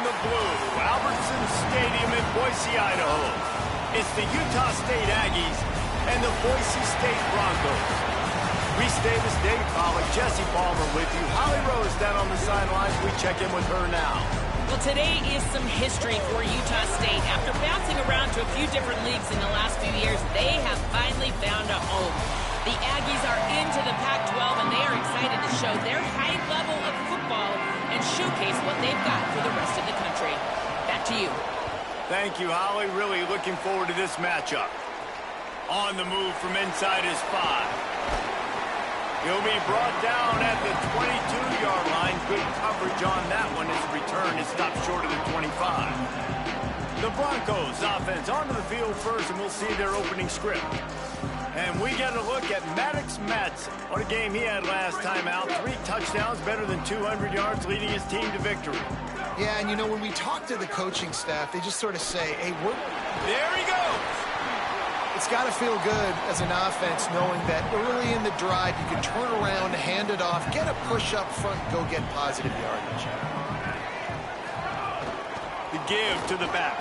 the blue, Albertson Stadium in Boise, Idaho. It's the Utah State Aggies and the Boise State Broncos. Reese Davis, Dave Pollock, Jesse Palmer with you. Holly Rose down on the sidelines. We check in with her now. Well, today is some history for Utah State. After bouncing around to a few different leagues in the last few years, they have finally found a home. The Aggies are into the Pac-12, and they are excited to show their high level of football and showcase what they've got for the rest of the country. Back to you. Thank you, Holly. Really looking forward to this matchup. On the move from inside his 5. He'll be brought down at the 22-yard line. Good coverage on that one. His return is stopped short of the 25. The Broncos offense onto the field first, and we'll see their opening script. And we get a look at Maddox Madsen. What a game he had last time out. 3 touchdowns, better than 200 yards, leading his team to victory. Yeah, and you know, when we talk to the coaching staff, they just sort of say, hey, there he goes. It's got to feel good as an offense knowing that early in the drive you can turn around, hand it off, get a push up front, go get positive yardage. The give to the back.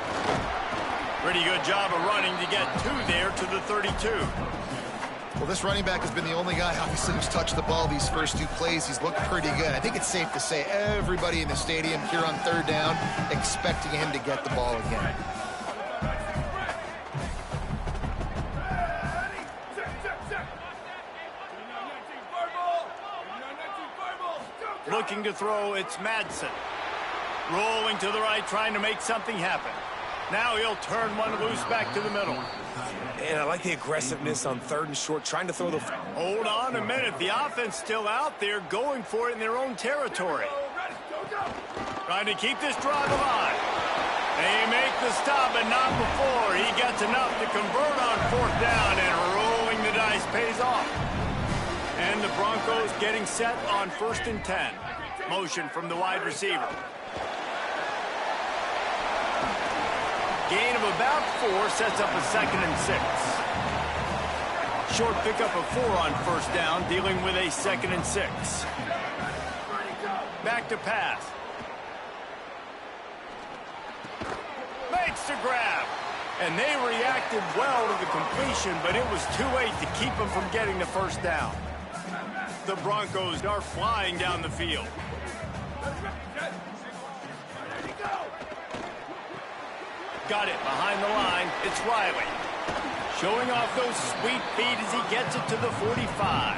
Pretty good job of running to get 2 there to the 32. Well, this running back has been the only guy, obviously, who's touched the ball these first 2 plays. He's looked pretty good. I think it's safe to say everybody in the stadium here on 3rd down expecting him to get the ball again. Looking to throw, it's Madsen. Rolling to the right, trying to make something happen. Now he'll turn one loose back to the middle. And I like the aggressiveness on 3rd and short, trying to throw the... Hold on a minute. The offense still out there going for it in their own territory. Trying to keep this drive alive. They make the stop, but not before. He gets enough to convert on 4th down, and rolling the dice pays off. And the Broncos getting set on 1st and 10. Motion from the wide receiver. Gain of about 4 sets up a 2nd and 6. Short pickup of 4 on 1st down, dealing with a 2nd and 6. Back to pass. Makes the grab. And they reacted well to the completion, but it was too late to keep them from getting the 1st down. The Broncos are flying down the field. Got it behind the line. It's Riley. Showing off those sweet feet as he gets it to the 45.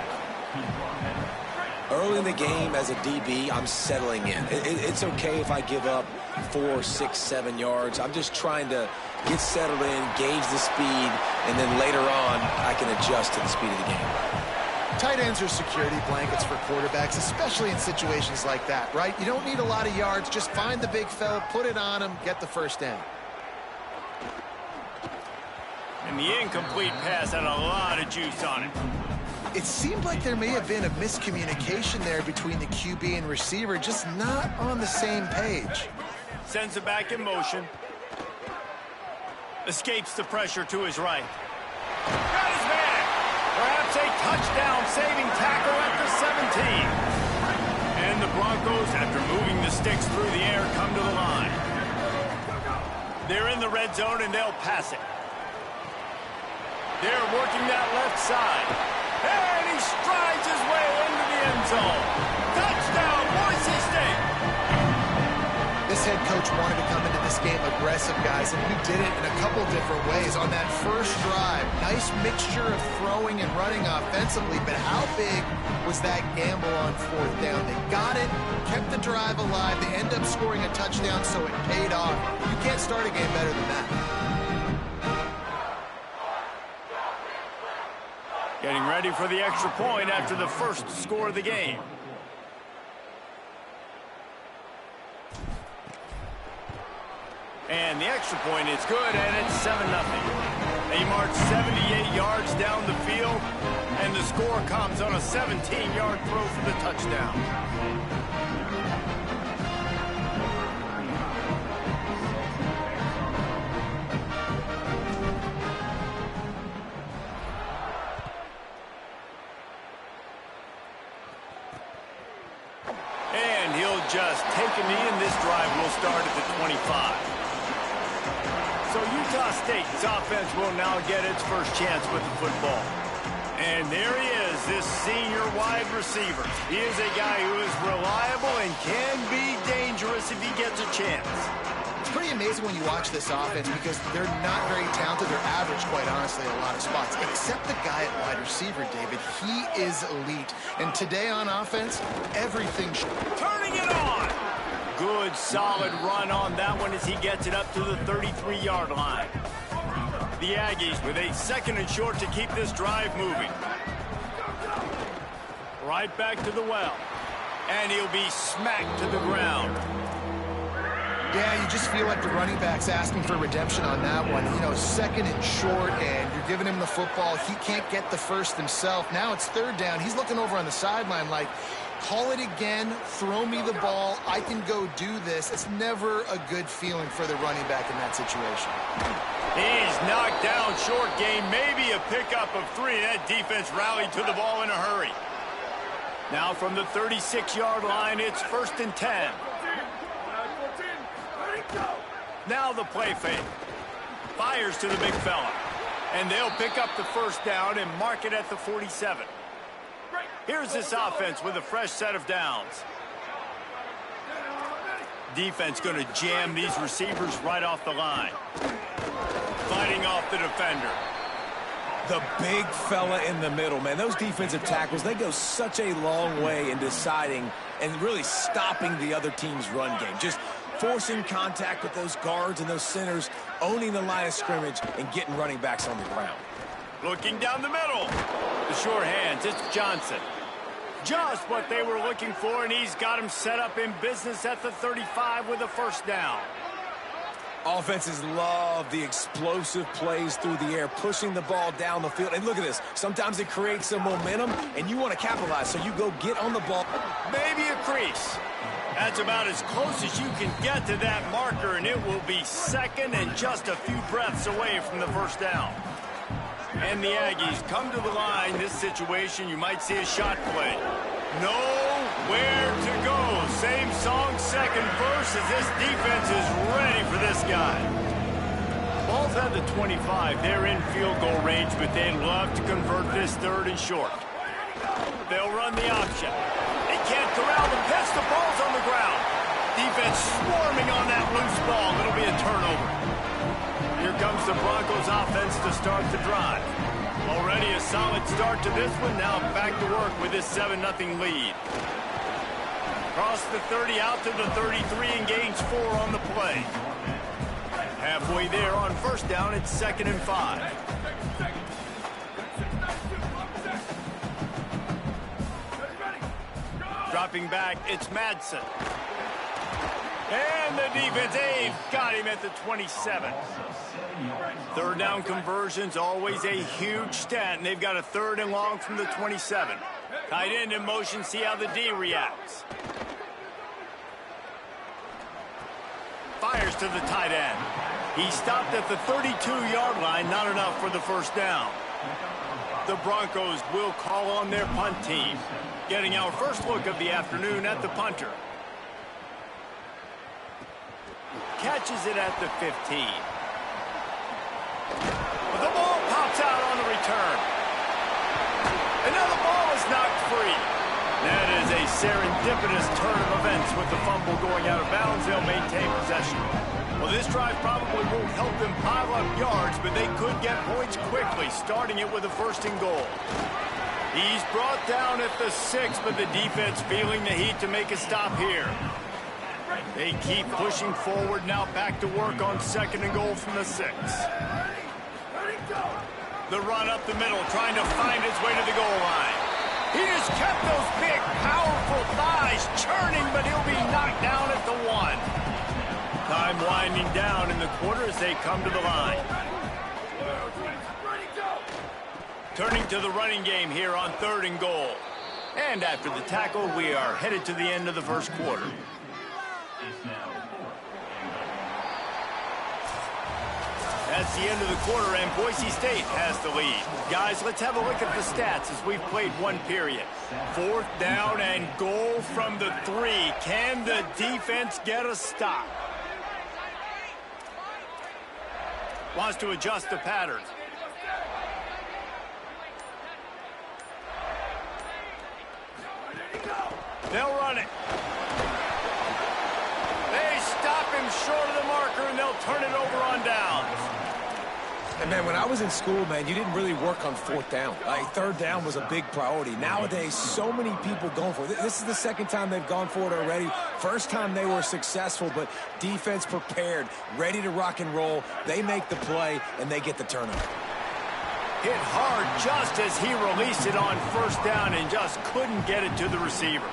Early in the game as a DB, I'm settling in. It's okay if I give up 4, 6, 7 yards. I'm just trying to get settled in, gauge the speed, and then later on, I can adjust to the speed of the game. Tight ends are security blankets for quarterbacks, especially in situations like that, right? You don't need a lot of yards. Just find the big fella, put it on him, get the 1st down. And the incomplete pass had a lot of juice on it. It seemed like there may have been a miscommunication there between the QB and receiver, just not on the same page. Sends it back in motion. Escapes the pressure to his right. Got his man. Perhaps a touchdown-saving tackle at the 17. And the Broncos, after moving the sticks through the air, come to the line. They're in the red zone, and they'll pass it. They're working that left side. And he strides his way into the end zone. Touchdown, Boise State! This head coach wanted to come into this game aggressive, guys, and he did it in a couple different ways. On that first drive, nice mixture of throwing and running offensively, but how big was that gamble on 4th down? They got it, kept the drive alive, they end up scoring a touchdown, so it paid off. You can't start a game better than that. Getting ready for the extra point after the first score of the game. And the extra point is good, and it's 7-0. They march 78 yards down the field, and the score comes on a 17-yard throw for the touchdown. Just take a knee, and this drive will start at the 25. So Utah State's offense will now get its first chance with the football. And there he is, this senior wide receiver. He is a guy who is reliable and can be dangerous if he gets a chance. It's pretty amazing when you watch this offense because they're not very talented. They're average, quite honestly, in a lot of spots. Except the guy at wide receiver, David. He is elite. And today on offense, everything... Turning it on! Good, solid run on that one as he gets it up to the 33-yard line. The Aggies with a second and short to keep this drive moving. Right back to the well. And he'll be smacked to the ground. Yeah, you just feel like the running back's asking for redemption on that one. You know, second and short, and you're giving him the football. He can't get the first himself. Now it's third down. He's looking over on the sideline like, call it again, throw me the ball, I can go do this. It's never a good feeling for the running back in that situation. He's knocked down short game, maybe a pickup of 3. That defense rallied to the ball in a hurry. Now from the 36-yard line, it's 1st and 10. Now the play fake. Fires to the big fella. And they'll pick up the first down and mark it at the 47. Here's this offense with a fresh set of downs. Defense going to jam these receivers right off the line. Fighting off the defender. The big fella in the middle, man. Those defensive tackles, they go such a long way in deciding and really stopping the other team's run game. Just forcing contact with those guards and those centers, owning the line of scrimmage, and getting running backs on the ground. Looking down the middle. The sure hands, it's Johnson. Just what they were looking for, and he's got him set up in business at the 35 with a first down. Offenses love the explosive plays through the air, pushing the ball down the field. And look at this. Sometimes it creates some momentum, and you want to capitalize, so you go get on the ball. Maybe a crease. That's about as close as you can get to that marker, and it will be second and just a few breaths away from the first down. And the Aggies come to the line. This situation, you might see a shot play. Nowhere to go. Same song, second verse, as this defense is ready for this guy. Ball's at the 25. They're in field goal range, but they'd love to convert this 3rd and short. They'll run the option. They can't corral the pitch. The ball's on the ground. Defense swarming on that loose ball. It'll be a turnover. Here comes the Broncos offense to start the drive. Already a solid start to this one. Now back to work with this 7-0 lead. Across the 30 out to the 33 and gains 4 on the play. Halfway there on first down, it's 2nd and 5. Dropping back, it's Madsen. And the defense, they've got him at the 27. 3rd down conversions, always a huge stat, and they've got a 3rd and long from the 27. Tight end in motion, see how the D reacts. Fires to the tight end. He stopped at the 32-yard line, not enough for the first down. The Broncos will call on their punt team. Getting our first look of the afternoon at the punter. Catches it at the 15. But the ball pops out on the return. And now the ball is knocked free. That is a serendipitous turn of events with the fumble going out of bounds. They'll maintain possession. Well, this drive probably won't help them pile up yards, but they could get points quickly, starting it with a 1st and goal. He's brought down at the 6, but the defense feeling the heat to make a stop here. They keep pushing forward, now back to work on 2nd and goal from the 6. The run up the middle, trying to find his way to the goal line. He just kept those big, powerful thighs churning, but he'll be knocked down at the 1. Time winding down in the quarter as they come to the line. Turning to the running game here on 3rd and goal. And after the tackle, we are headed to the end of the first quarter. That's the end of the quarter, and Boise State has the lead. Guys, let's have a look at the stats as we've played one period. 4th down and goal from the 3. Can the defense get a stop? Wants to adjust the pattern. They'll run it. They stop him short of the marker, and they'll turn it over on downs. And, man, when I was in school, man, you didn't really work on 4th down. Like, 3rd down was a big priority. Nowadays, so many people going for it. This is the 2nd time they've gone for it already. First time they were successful, but defense prepared, ready to rock and roll. They make the play, and they get the turnover. Hit hard just as he released it on 1st down and just couldn't get it to the receiver.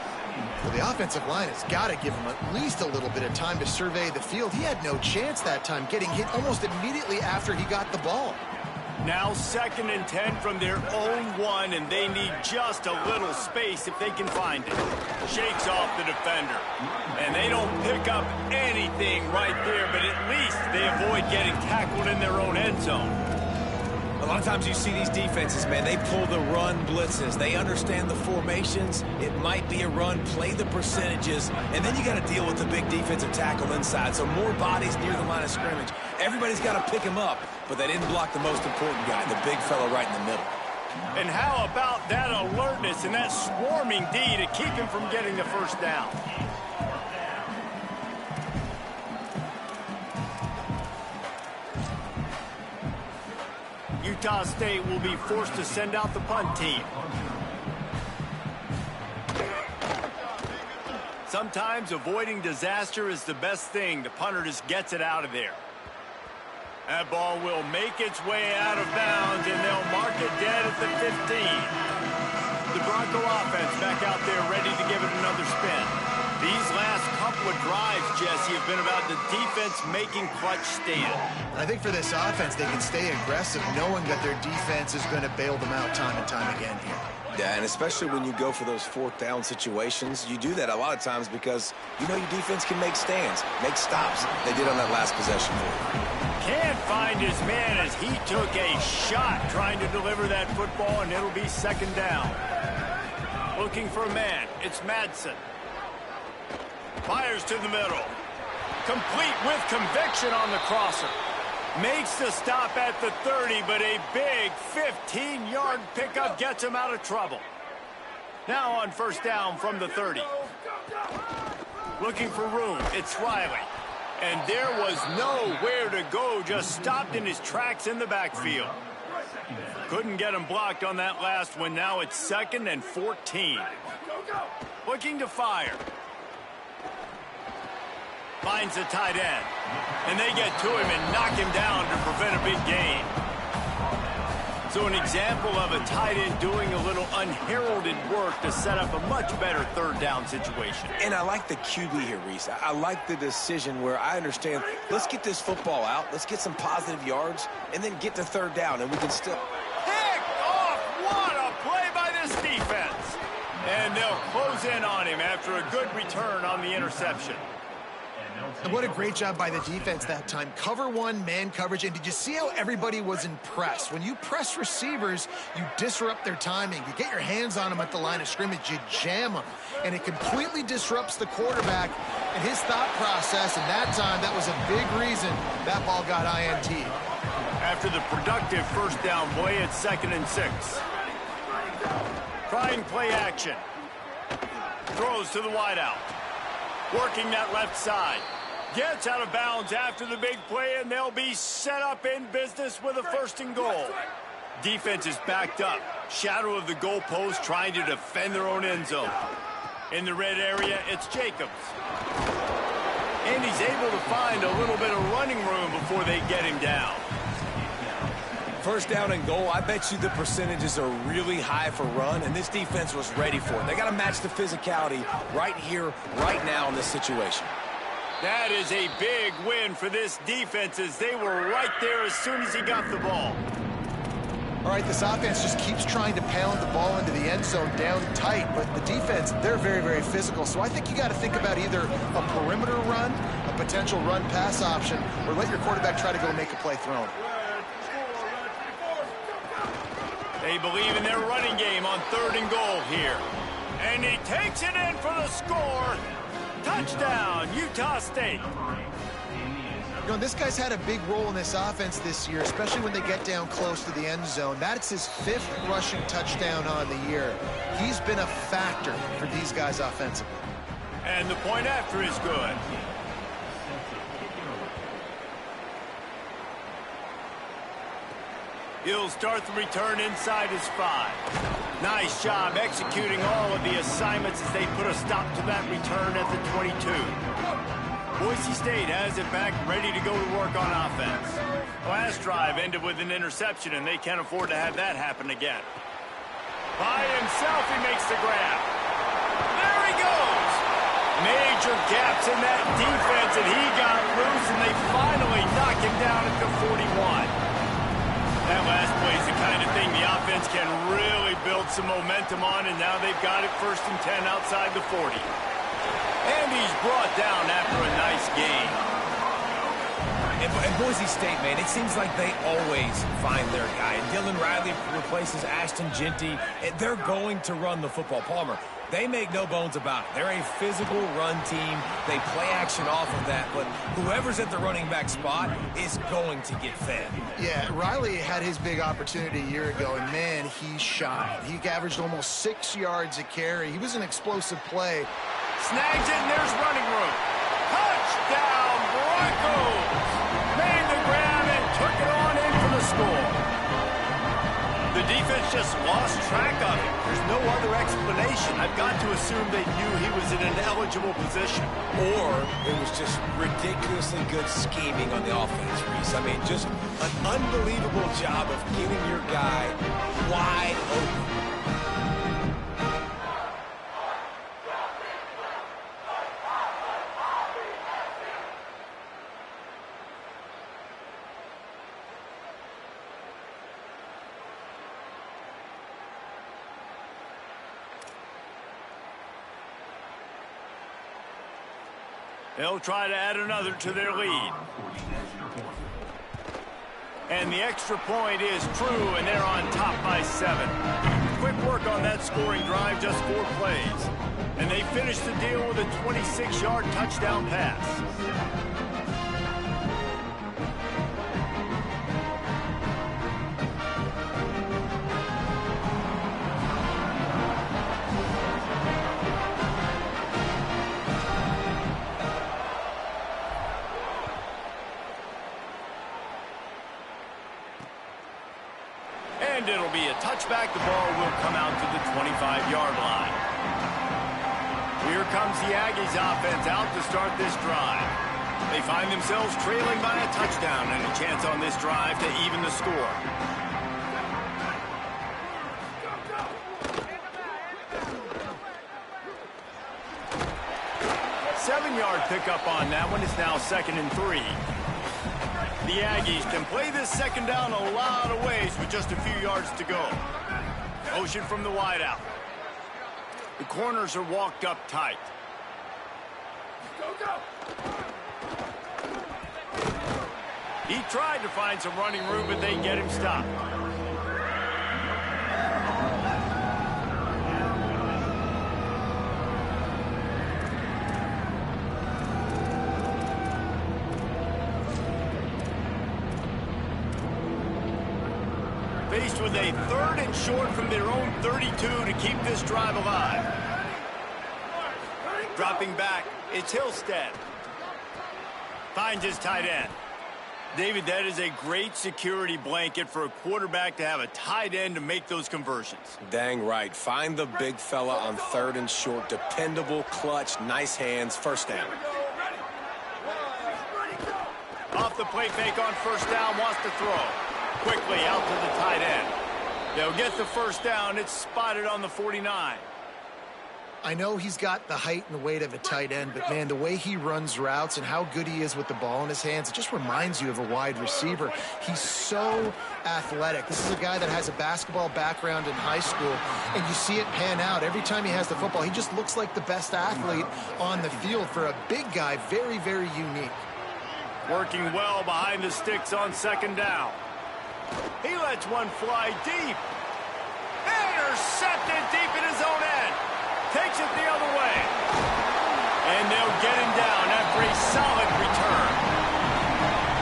Well, the offensive line has got to give him at least a little bit of time to survey the field. He had no chance that time, getting hit almost immediately after he got the ball. Now 2nd and 10 from their own 1, and they need just a little space if they can find it. Shakes off the defender. And they don't pick up anything right there, but at least they avoid getting tackled in their own end zone. A lot of times you see these defenses, man, they pull the run blitzes. They understand the formations. It might be a run, play the percentages, and then you got to deal with the big defensive tackle inside. So more bodies near the line of scrimmage. Everybody's got to pick him up, but they didn't block the most important guy, the big fella right in the middle. And how about that alertness and that swarming D to keep him from getting the 1st down? Utah State will be forced to send out the punt team. Sometimes avoiding disaster is the best thing. The punter just gets it out of there. That ball will make its way out of bounds, and they'll mark it dead at the 15. The Bronco offense back out there ready to give it another spin. These last couple of drives, Jesse, have been about the defense making clutch stand. I think for this offense, they can stay aggressive knowing that their defense is going to bail them out time and time again here. Yeah, and especially when you go for those 4th down situations, you do that a lot of times because you know your defense can make stands, make stops. They did on that last possession for you. Can't find his man as he took a shot trying to deliver that football, and it'll be 2nd down. Looking for a man. It's Madsen. Fires to the middle. Complete with conviction on the crosser. Makes the stop at the 30, but a big 15-yard pickup gets him out of trouble. Now on 1st down from the 30. Looking for room. It's Riley. And there was nowhere to go, just stopped in his tracks in the backfield. Couldn't get him blocked on that last one. Now it's 2nd and 14. Looking to fire. Finds the tight end. And they get to him and knock him down to prevent a big gain. So an example of a tight end doing a little unheralded work to set up a much better 3rd down situation. And I like the QB here, Reese. I like the decision where I understand, let's get this football out, let's get some positive yards, and then get to 3rd down, and we can still... Picked off! What a play by this defense! And they'll close in on him after a good return on the interception. And what a great job by the defense that time. Cover 1, man coverage. And did you see how everybody was impressed? When you press receivers, you disrupt their timing. You get your hands on them at the line of scrimmage. You jam them. And it completely disrupts the quarterback and his thought process. And that time, that was a big reason that ball got INT. After the productive 1st down play, it's 2nd and 6. Trying play action. Throws to the wideout. Working that left side. Gets out of bounds after the big play, and they'll be set up in business with a 1st and goal. Defense is backed up. Shadow of the goalpost trying to defend their own end zone. In the red area, it's Jacobs. And he's able to find a little bit of running room before they get him down. 1st down and goal, I bet you the percentages are really high for run, and this defense was ready for it. They got to match the physicality right here, right now in this situation. That is a big win for this defense as they were right there as soon as he got the ball. All right, this offense just keeps trying to pound the ball into the end zone down tight, but the defense, they're very, very physical. So I think you got to think about either a perimeter run, a potential run-pass option, or let your quarterback try to go make a play thrown. They believe in their running game on 3rd and goal here. And he takes it in for the score. Touchdown, Utah State. You know, this guy's had a big role in this offense this year, especially when they get down close to the end zone. That's his 5th rushing touchdown on the year. He's been a factor for these guys offensively. And the point after is good. He'll start the return inside his 5. Nice job executing all of the assignments as they put a stop to that return at the 22. Boise State has it back, ready to go to work on offense. Last drive ended with an interception, and they can't afford to have that happen again. By himself, he makes the grab. There he goes! Major gaps in that defense, and he got loose, and they finally knock him down at the 41. That last play is the kind of thing the offense can really build some momentum on, and now they've got it 1st and 10 outside the 40. And he's brought down after a nice gain. And Boise State, man, it seems like they always find their guy. And Dylan Riley replaces Ashton Genty. They're going to run the football. Palmer, they make no bones about it. They're a physical run team. They play action off of that, but whoever's at the running back spot is going to get fed. Yeah, Riley had his big opportunity a year ago, and man, he shined. He averaged almost 6 yards a carry. He was an explosive play. Snags it, and there's running room. Touchdown, Broncos! Made the grab and took it on in for the score. The defense just lost track of him. There's no other explanation. I've got to assume they knew he was in an eligible position. Or it was just ridiculously good scheming on the offense, Reese. I mean, just an unbelievable job of getting your guy wide open. They'll try to add another to their lead. And the extra point is true, and they're on top by 7. Quick work on that scoring drive, just 4 plays. And they finish the deal with a 26-yard touchdown pass. And it'll be a touchback. The ball will come out to the 25-yard line. Here comes the Aggies offense out to start this drive. They find themselves trailing by a touchdown and a chance on this drive to even the score. Seven-yard pickup on that one. It's now 2nd and 3. The Aggies can play this second down a lot of ways with just a few yards to go. Motion from the wideout. The corners are walked up tight. He tried to find some running room, but they get him stopped. Faced with a 3rd and short from their own 32 to keep this drive alive. Dropping back, it's Hillstead. Finds his tight end. David, that is a great security blanket for a quarterback to have a tight end to make those conversions. Dang right. Find the big fella on 3rd and short. Dependable, clutch, nice hands, 1st down. Off the play fake on 1st down, wants to throw. Quickly out to the tight end. They'll get the 1st down. It's spotted on the 49. I know he's got the height and the weight of a tight end, but, man, the way he runs routes and how good he is with the ball in his hands, it just reminds you of a wide receiver. He's so athletic. This is a guy that has a basketball background in high school, and you see it pan out. Every time he has the football, he just looks like the best athlete on the field. For a big guy, very, very unique. Working well behind the sticks on 2nd down. He lets one fly deep. intercepted deep in his own end. Takes it the other way. And they'll get him down after a solid return.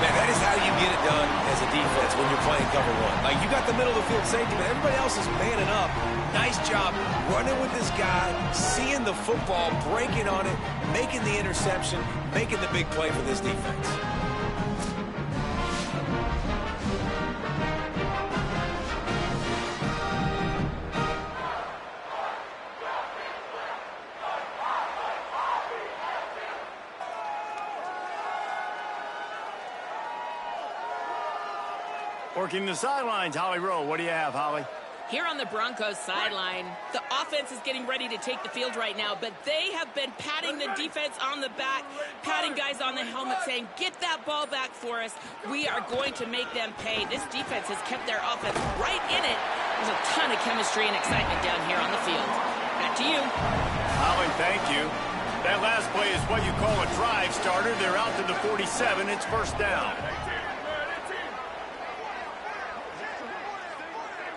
Man, that is how you get it done as a defense when you're playing cover one. Like, you got the middle of the field safety, but everybody else is manning up. Nice job running with this guy, seeing the football, breaking on it, making the interception, making the big play for this defense. Working the sidelines, Holly Rowe. What do you have, Holly? Here on the Broncos sideline, the offense is getting ready to take the field right now, but they have been patting the defense on the back, patting guys on the helmet, saying, get that ball back for us. We are going to make them pay. This defense has kept their offense right in it. There's a ton of chemistry and excitement down here on the field. Back to you. Holly, thank you. That last play is what you call a drive starter. They're out to the 47. It's first down.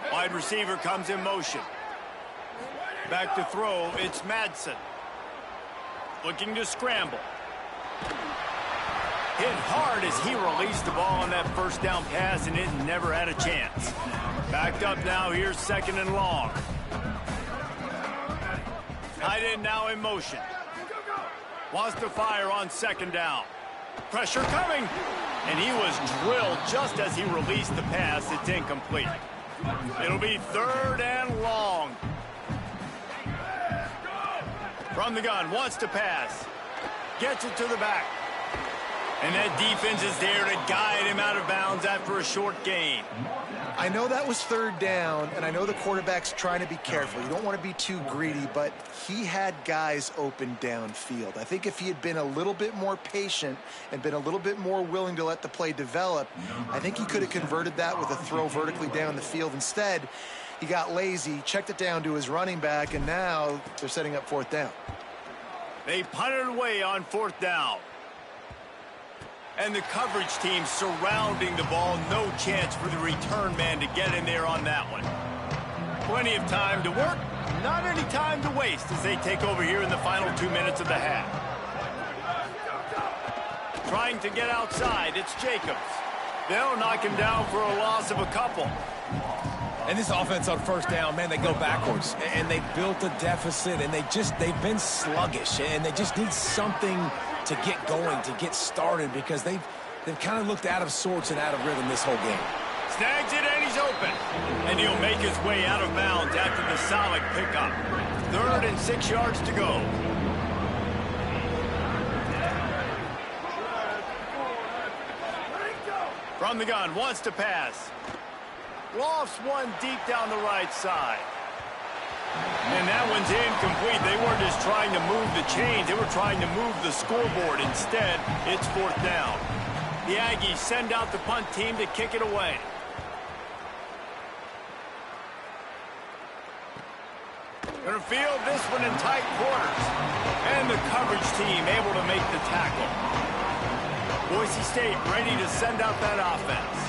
Wide receiver comes in motion. Back to throw, it's Madsen. Looking to scramble. Hit hard as he released the ball on that first down pass, and it never had a chance. Backed up now, here's second and long. Tight end now in motion. Wants to fire on second down. Pressure coming, and he was drilled just as he released the pass. It's incomplete. It'll be third and long. From the gun, wants to pass. Gets it to the back. And that defense is there to guide him out of bounds after a short gain. I know that was third down, and I know the quarterback's trying to be careful. You don't want to be too greedy, but he had guys open downfield. I think if he had been a little bit more patient and been a little bit more willing to let the play develop, I think he could have converted that with a throw vertically down the field. Instead, he got lazy, checked it down to his running back, and now they're setting up fourth down. They punted away on fourth down. And the coverage team surrounding the ball. No chance for the return man to get in there on that one. Plenty of time to work. Not any time to waste as they take over here in the final 2 minutes of the half. Trying to get outside. It's Jacobs. They'll knock him down for a loss of a couple. And this offense on first down, man, they go backwards. And they built a deficit, and they've been sluggish. And they just need something to get going, to get started, because they've kind of looked out of sorts and out of rhythm this whole game. Snags it, and he's open. And he'll make his way out of bounds after the solid pickup. 3rd and 6 yards to go. From the gun, wants to pass. Lofts one deep down the right side. And that one's incomplete. They weren't just trying to move the chains. They were trying to move the scoreboard. Instead, it's fourth down. The Aggies send out the punt team to kick it away. Gonna field this one in tight quarters. And the coverage team able to make the tackle. Boise State ready to send out that offense.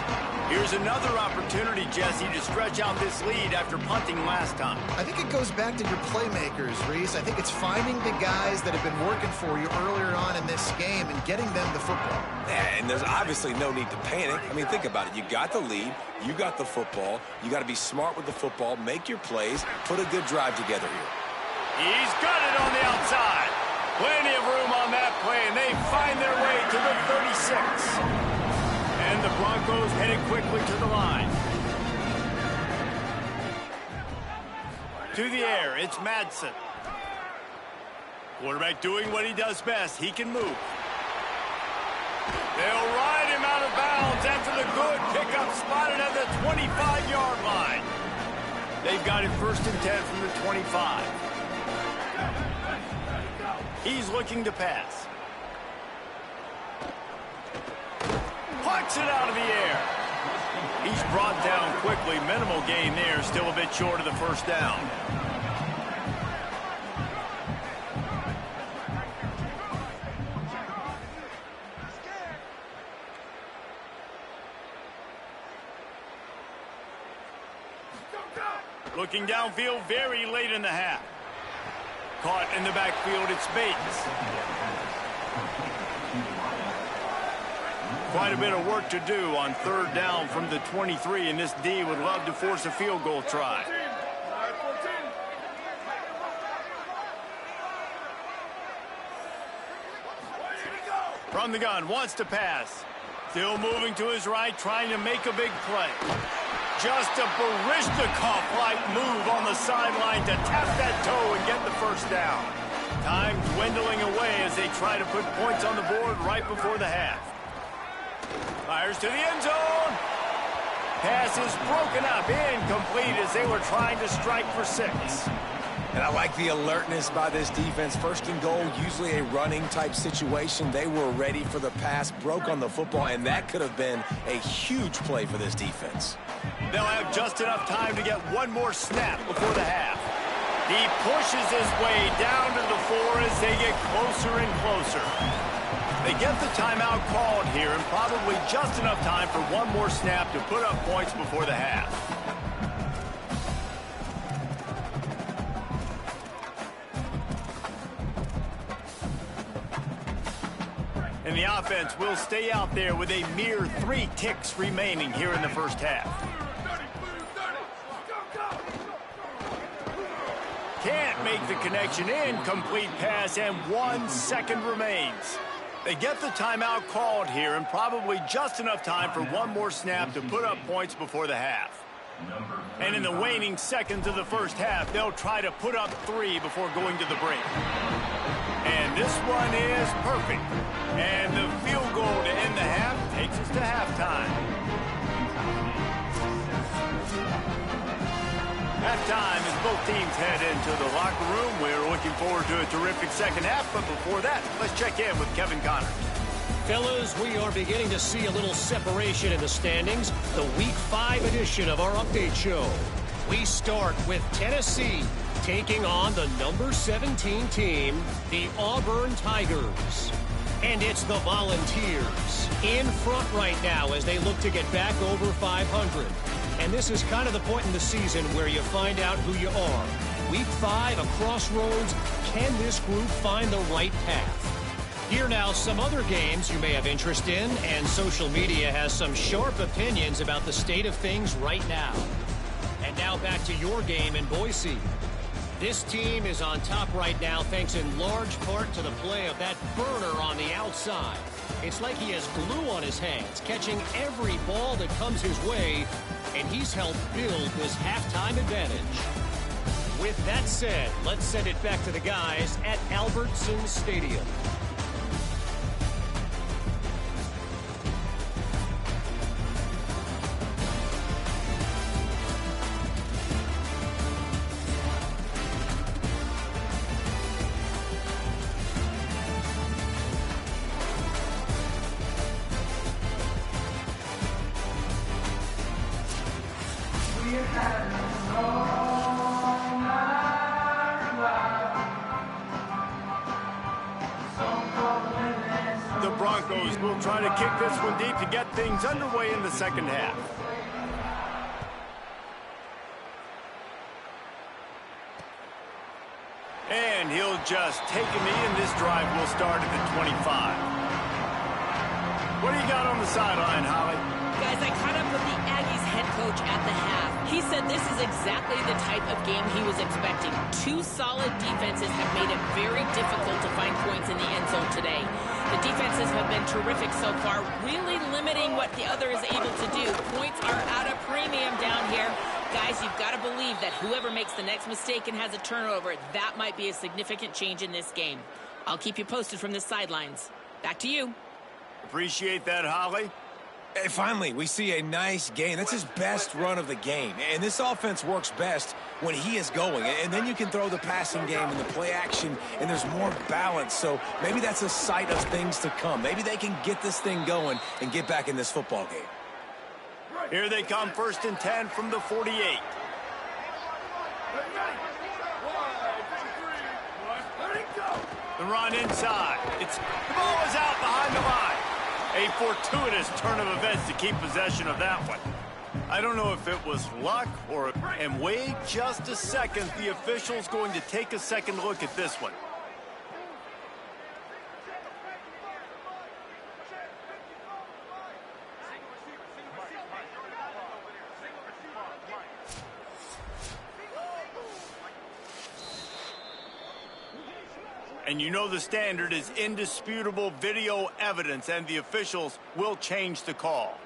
Here's another opportunity, Jesse, to stretch out this lead after punting last time. I think it goes back to your playmakers, Reese. I think it's finding the guys that have been working for you earlier on in this game and getting them the football. Yeah, and there's obviously no need to panic. I mean, think about it. You got the lead. You got the football. You got to be smart with the football. Make your plays. Put a good drive together here. He's got it on the outside. Plenty of room on that play, and they find their way to the 36. And the Broncos headed quickly to the line. To the air, it's Madsen. Quarterback doing what he does best. He can move. They'll ride him out of bounds after the good pickup spotted at the 25-yard line. They've got it 1st and 10 from the 25. He's looking to pass. Pucks it out of the air. He's brought down quickly. Minimal gain there. Still a bit short of the first down. Looking downfield very late in the half. Caught in the backfield, it's Bates. Quite a bit of work to do on third down from the 23, and this D would love to force a field goal try. From the gun, wants to pass. Still moving to his right, trying to make a big play. Just a Barishnikov-like move on the sideline to tap that toe and get the first down. Time dwindling away as they try to put points on the board right before the half. Fires to the end zone. Pass is broken up, incomplete as they were trying to strike for 6. And I like the alertness by this defense. First and goal, usually a running type situation. They were ready for the pass, broke on the football, and that could have been a huge play for this defense. They'll have just enough time to get one more snap before the half. He pushes his way down to the 4 as they get closer and closer. They get the timeout called here and probably just enough time for one more snap to put up points before the half. And the offense will stay out there with a mere 3 ticks remaining here in the first half. Can't make the connection. Incomplete pass, and 1 second remains. They get the timeout called here and probably just enough time for one more snap to put up points before the half. And in the waning seconds of the first half, they'll try to put up 3 before going to the break. And this one is perfect. And the field goal to end the half takes us to halftime. Halftime as both teams head into the locker room. We're looking forward to a terrific second half, but before that, let's check in with Kevin Connors. Fellas, we are beginning to see a little separation in the standings. The Week 5 edition of our update show. We start with Tennessee taking on the number 17 team, the Auburn Tigers. And it's the Volunteers in front right now as they look to get back over 500. And this is kind of the point in the season where you find out who you are. Week 5, a crossroads. Can this group find the right path? Here now, some other games you may have interest in, and social media has some sharp opinions about the state of things right now. And now back to your game in Boise. This team is on top right now thanks in large part to the play of that burner on the outside. It's like he has glue on his hands, catching every ball that comes his way, and he's helped build this halftime advantage. With that said, let's send it back to the guys at Albertson Stadium. The Broncos will try to kick this one deep to get things underway in the second half. And he'll just take a knee, and this drive will start at the 25. What do you got on the sideline, Holly? Guys, I caught up with the Aggies head coach at the half. He said this is exactly the type of game he was expecting. 2 solid defenses have made it very difficult to find points in the end zone today. The defenses have been terrific so far, really limiting what the other is able to do. Points are at a premium down here. Guys, you've got to believe that whoever makes the next mistake and has a turnover, that might be a significant change in this game. I'll keep you posted from the sidelines. Back to you. Appreciate that, Holly. Hey, finally, we see a nice game. That's his best run of the game. And this offense works best when he is going. And then you can throw the passing game and the play action, and there's more balance. So maybe that's a sight of things to come. Maybe they can get this thing going and get back in this football game. Here they come, 1st and 10 from the 48. The run inside. The ball is out behind the line. A fortuitous turn of events to keep possession of that one. I don't know if it was luck or... And wait just a second. The official's going to take a second look at this one. And you know the standard is indisputable video evidence, and the officials will change the call.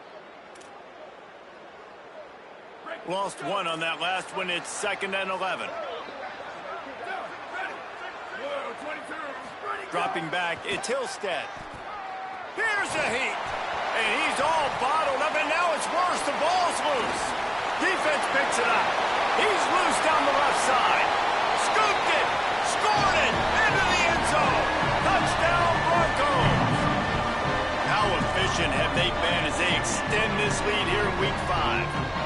Lost one on that last one. It's 2nd and 11. Dropping back, it's Hillstead. Here's a heat. And he's all bottled up, and now it's worse. The ball's loose. Defense picks it up. He's loose down the left side. Scooped it. Scored it. Into the end zone. Touchdown, Broncos. How efficient have they been as they extend this lead here in Week 5?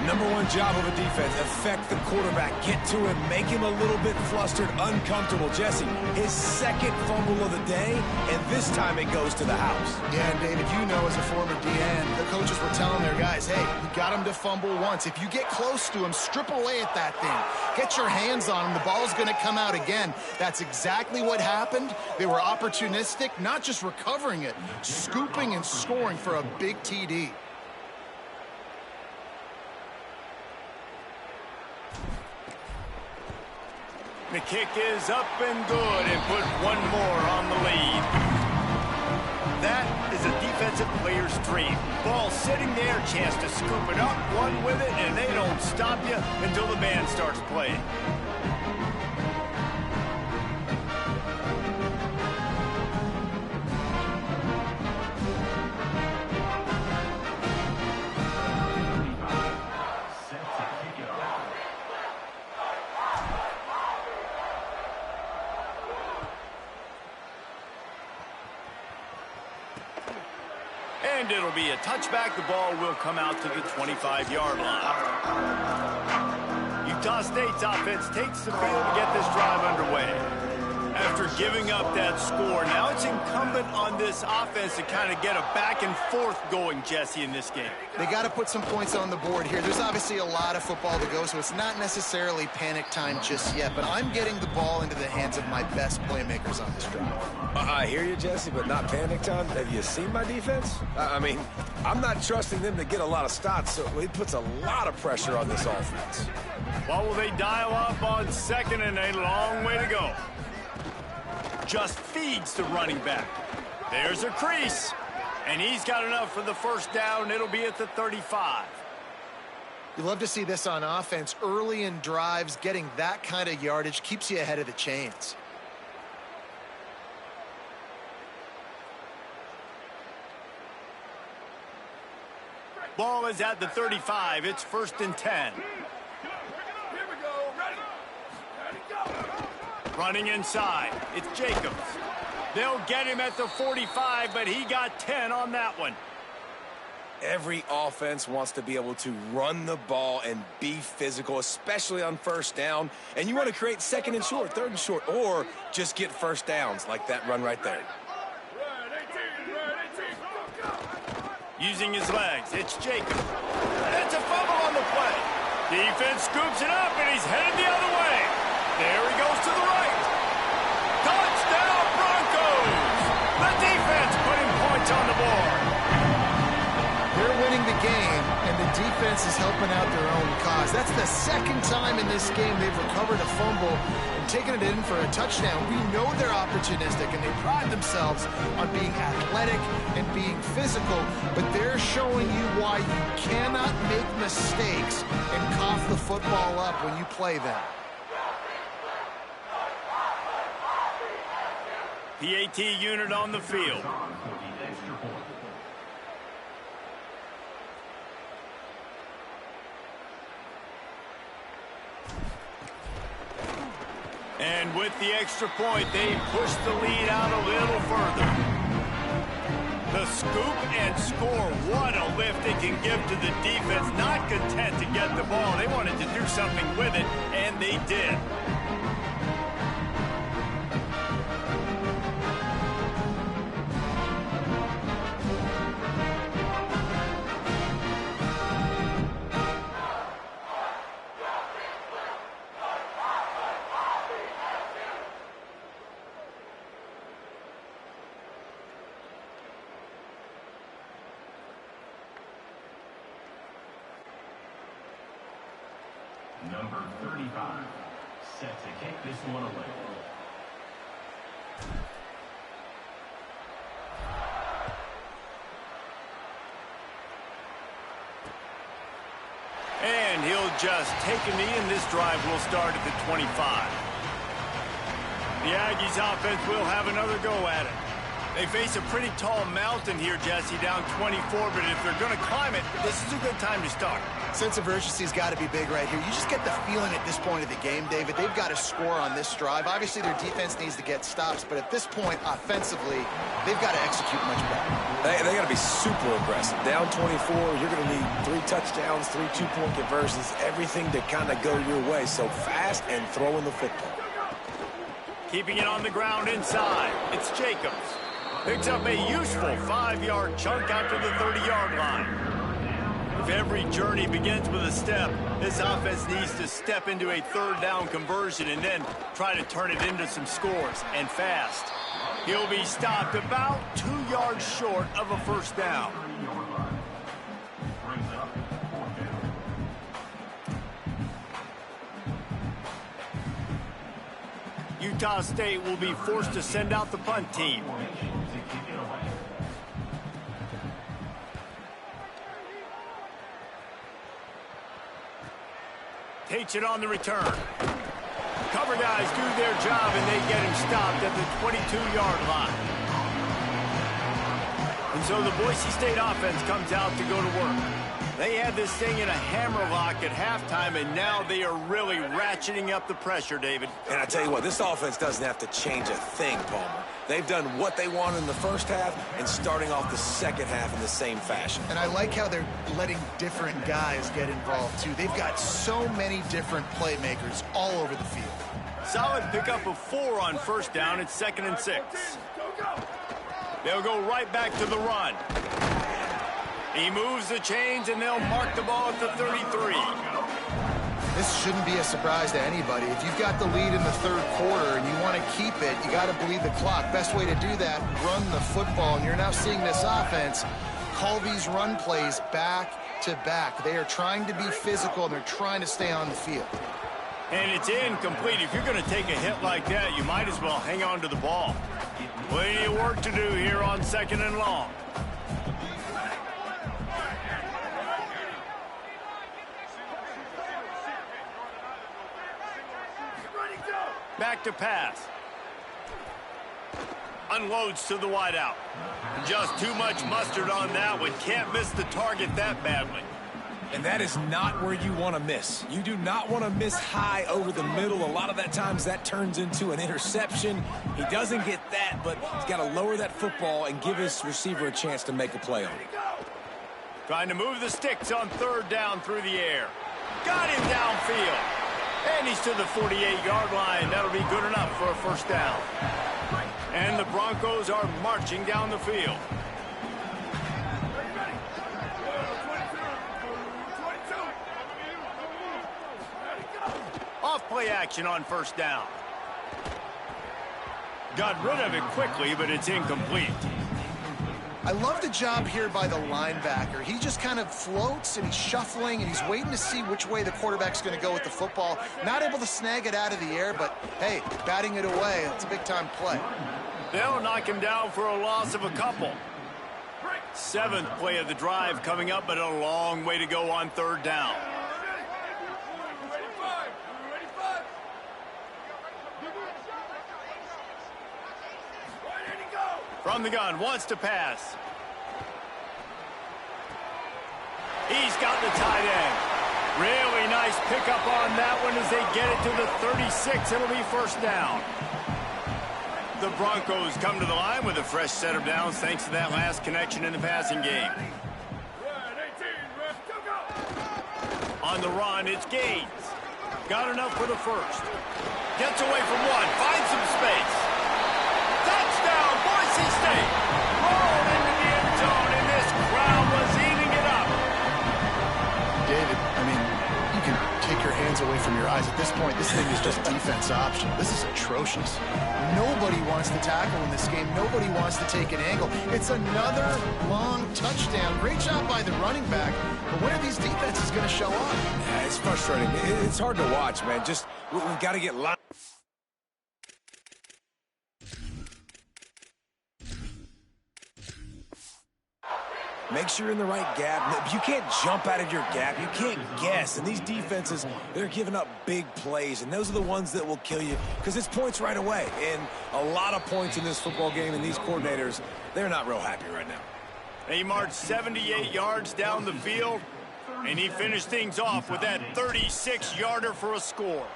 Number one job of a defense, affect the quarterback, get to him, make him a little bit flustered, uncomfortable. Jesse, his 2nd fumble of the day, and this time it goes to the house. Yeah, and David, you know as a former DN, the coaches were telling their guys, hey, you got him to fumble once. If you get close to him, strip away at that thing. Get your hands on him. The ball's going to come out again. That's exactly what happened. They were opportunistic, not just recovering it, scooping and scoring for a big TD. The kick is up and good, and put one more on the lead. That is a defensive player's dream. Ball sitting there, chance to scoop it up, run with it, and they don't stop you until the band starts playing. And it'll be a touchback. The ball will come out to the 25-yard line. Utah State's offense takes the field to get this drive underway. After giving up that score, now it's incumbent on this offense to kind of get a back and forth going, Jesse, in this game. They got to put some points on the board here. There's obviously a lot of football to go, so it's not necessarily panic time just yet, but I'm getting the ball into the hands of my best playmakers on this drive. I hear you, Jesse, but not panic time. Have you seen my defense? I mean, I'm not trusting them to get a lot of stops, so it puts a lot of pressure on this offense. What will they dial up on 2nd and a long way to go? Just feeds the running back. There's a crease, and he's got enough for the first down. It'll be at the 35. You love to see this on offense. Early in drives, getting that kind of yardage keeps you ahead of the chains. Ball is at the 35. It's 1st and 10. Running inside, it's Jacobs. They'll get him at the 45, but he got 10 on that one. Every offense wants to be able to run the ball and be physical, especially on 1st down. And you want to create 2nd and short, 3rd and short, or just get 1st downs like that run right there. Using his legs, it's Jacobs. It's a fumble on the play. Defense scoops it up, and he's headed the other way. There he goes to the right. Touchdown, Broncos! The defense putting points on the board. They're winning the game, and the defense is helping out their own cause. That's the 2nd time in this game they've recovered a fumble and taken it in for a touchdown. We know they're opportunistic, and they pride themselves on being athletic and being physical, but they're showing you why you cannot make mistakes and cough the football up when you play them. PAT unit on the field. And with the extra point, they push the lead out a little further. The scoop and score. What a lift it can give to the defense. Not content to get the ball. They wanted to do something with it, and they did. number 35, set to kick this one away. And he'll just take a knee, and this drive will start at the 25. The Aggies offense will have another go at it. They face a pretty tall mountain here, Jesse, down 24, but if they're going to climb it, this is a good time to start. Sense of urgency's got to be big right here. You just get the feeling at this point of the game, David, they've got to score on this drive. Obviously, their defense needs to get stops, but at this point, offensively, they've got to execute much better. They got to be super aggressive. Down 24, you're going to need 3 touchdowns, 3 two-point conversions, everything to kind of go your way. So fast and throwing the football. Keeping it on the ground inside. It's Jacobs. Picks up a useful 5-yard chunk out to the 30-yard line. If every journey begins with a step, this offense needs to step into a third down conversion and then try to turn it into some scores, and fast. He'll be stopped about 2 yards short of a first down. Utah State will be forced to send out the punt team. Takes it on the return. Cover guys do their job, and they get him stopped at the 22-yard line. And so the Boise State offense comes out to go to work. They had this thing in a hammerlock at halftime, and now they are really ratcheting up the pressure, David. And I tell you what, this offense doesn't have to change a thing, Palmer. They've done what they wanted in the first half and starting off the second half in the same fashion. And I like how they're letting different guys get involved, too. They've got so many different playmakers all over the field. Solid pickup of 4 on first down. It's 2nd and 6. They'll go right back to the run. He moves the chains, and they'll mark the ball at the 33. This shouldn't be a surprise to anybody. If you've got the lead in the third quarter and you want to keep it, you got to bleed the clock. Best way to do that, run the football. And you're now seeing this offense call these run plays back to back. They are trying to be physical, and they're trying to stay on the field. And it's incomplete. If you're going to take a hit like that, you might as well hang on to the ball. Plenty of work to do here on 2nd and long. Back to pass. Unloads to the wideout. Just too much mustard on that one. Can't miss the target that badly. And that is not where you want to miss. You do not want to miss high over the middle. A lot of that times that turns into an interception. He doesn't get that, but he's got to lower that football and give his receiver a chance to make a play on it. Trying to move the sticks on 3rd down through the air. Got him downfield. And he's to the 48-yard line. That'll be good enough for a first down. And the Broncos are marching down the field. Off play action on first down. Got rid of it quickly, but it's incomplete. I love the job here by the linebacker. He just kind of floats, and he's shuffling, and he's waiting to see which way the quarterback's going to go with the football. Not able to snag it out of the air, but, hey, batting it away, it's a big-time play. They'll knock him down for a loss of a couple. 7th play of the drive coming up, but a long way to go on 3rd down. From the gun, wants to pass. He's got the tight end. Really nice pickup on that one as they get it to the 36. It'll be first down. The Broncos come to the line with a fresh set of downs thanks to that last connection in the passing game. On the run, it's Gaines. Got enough for the first. Gets away from one, finds some space. Touchdown, Boise State. Rolled into the end zone, and this crowd was eating it up. David, I mean, you can take your hands away from your eyes. At this point, this thing is just defense option. This is atrocious. Nobody wants to tackle in this game. Nobody wants to take an angle. It's another long touchdown. touchdown. Great job by the running back. But when are these defenses going to show up? Yeah, it's frustrating. It's hard to watch, man. Just, we've got to get lined. Make sure you're in the right gap. You can't jump out of your gap. You can't guess. And these defenses, they're giving up big plays, and those are the ones that will kill you because it's points right away. And a lot of points in this football game, and these coordinators, they're not real happy right now. He marched 78 yards down the field, and he finished things off with that 36-yarder for a score.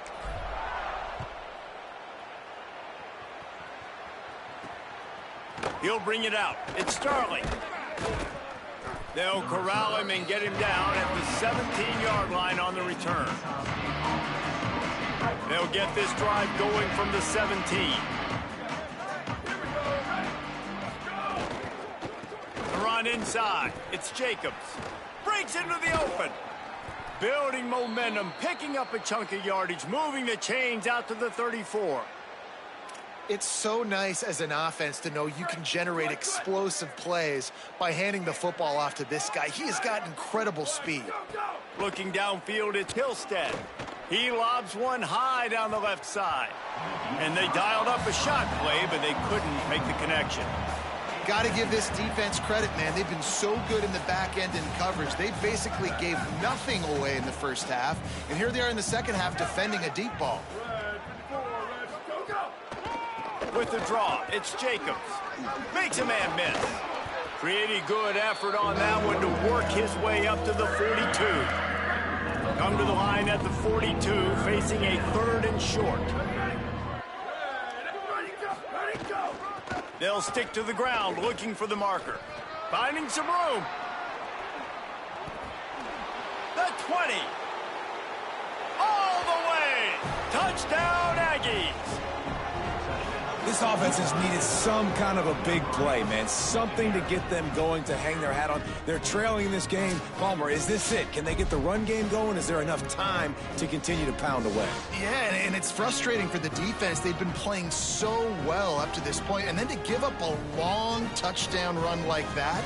He'll bring it out. It's Starling. They'll corral him and get him down at the 17-yard line on the return. They'll get this drive going from the 17. The run inside. It's Jacobs. Breaks into the open. Building momentum, picking up a chunk of yardage, moving the chains out to the 34. It's so nice as an offense to know you can generate explosive plays by handing the football off to this guy. He has got incredible speed. Looking downfield, it's Hillstead. He lobs one high down the left side. And they dialed up a shot play, but they couldn't make the connection. Got to give this defense credit, man. They've been so good in the back end in coverage. They basically gave nothing away in the first half. And here they are in the second half defending a deep ball. With the draw, it's Jacobs. Makes a man miss. Pretty good effort on that one to work his way up to the 42. Come to the line at the 42, facing a 3rd and short. They'll stick to the ground, looking for the marker. Finding some room. The 20. All the way. Touchdown, Aggies. This offense has needed some kind of a big play, man. Something to get them going, to hang their hat on. They're trailing in this game. Palmer, is this it? Can they get the run game going? Is there enough time to continue to pound away? Yeah, and it's frustrating for the defense. They've been playing so well up to this point, and then to give up a long touchdown run like that,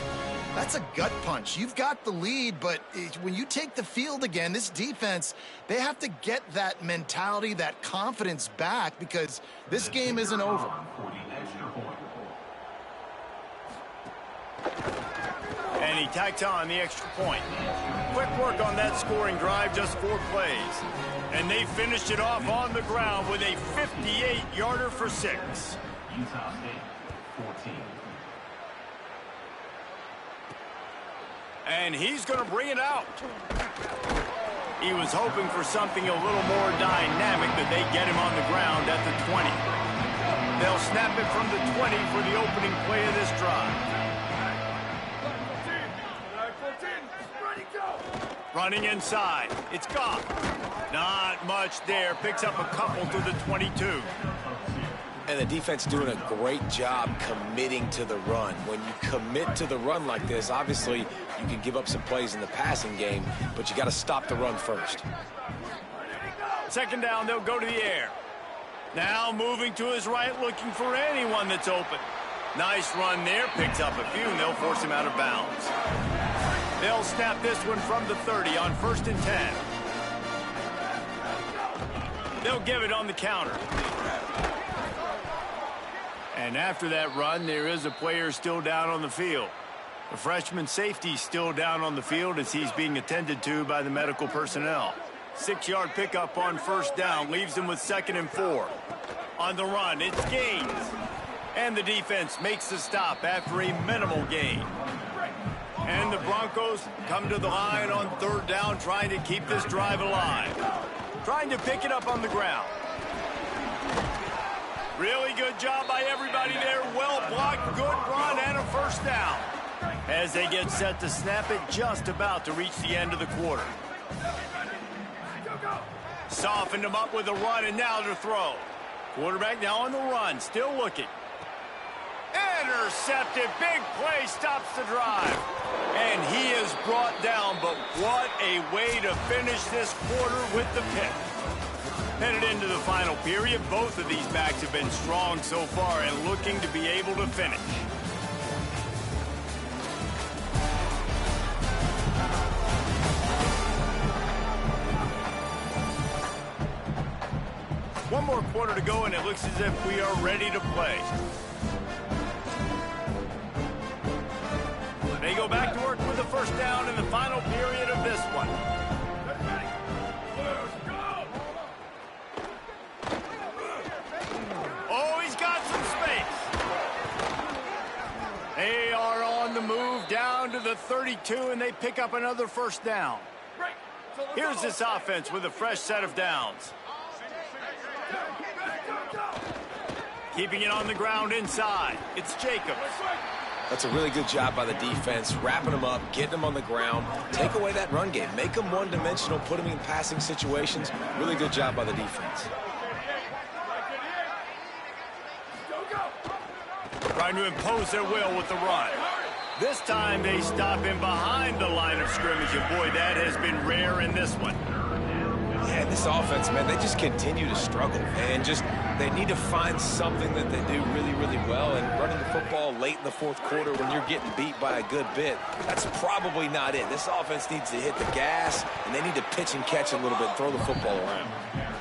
that's a gut punch. You've got the lead, but when you take the field again, this defense, they have to get that mentality, that confidence back, because this game isn't over. And he tacks on the extra point. Quick work on that scoring drive, just 4 plays. And they finished it off on the ground with a 58-yarder for 6. Utah State, 14. And he's going to bring it out. He was hoping for something a little more dynamic, but they get him on the ground at the 20. They'll snap it from the 20 for the opening play of this drive. Running inside. It's Goff. Not much there. Picks up a couple to the 22. And the defense doing a great job committing to the run. When you commit to the run like this, obviously you can give up some plays in the passing game, but you got to stop the run first. Second down, they'll go to the air. Now moving to his right, looking for anyone that's open. Nice run there, picks up a few, and they'll force him out of bounds. They'll snap this one from the 30 on 1st and 10. They'll give it on the counter. And after that run, there is a player still down on the field. The freshman safety still down on the field as he's being attended to by the medical personnel. 6-yard pickup on 1st down, leaves them with 2nd and 4. On the run, it's Gaines. And the defense makes the stop after a minimal gain. And the Broncos come to the line on 3rd down, trying to keep this drive alive. Trying to pick it up on the ground. Really good job by everybody there. Well blocked, good run, and a 1st down. As they get set to snap it, just about to reach the end of the quarter. Softened them up with a run, and now to throw. Quarterback now on the run, still looking. Intercepted, big play, stops the drive. And he is brought down, but what a way to finish this quarter with the pick. Headed into the final period, both of these backs have been strong so far and looking to be able to finish. more quarter to go, and it looks as if we are ready to play. They go back to work with the first down in the final period of this one. Oh, he's got some space. They are on the move down to the 32, and they pick up another first down. Here's this offense with a fresh set of downs. Keeping it on the ground inside. It's Jacobs. That's a really good job by the defense, wrapping them up, getting them on the ground, take away that run game, make them one-dimensional, put them in passing situations. Really good job by the defense. Trying to impose their will with the run. This time they stop him behind the line of scrimmage, and boy, that has been rare in this one. Yeah, this offense, man, they just continue to struggle, and they need to find something that they do really, really well, and running the football late in the fourth quarter when you're getting beat by a good bit, that's probably not it. This offense needs to hit the gas, and they need to pitch and catch a little bit, throw the football around.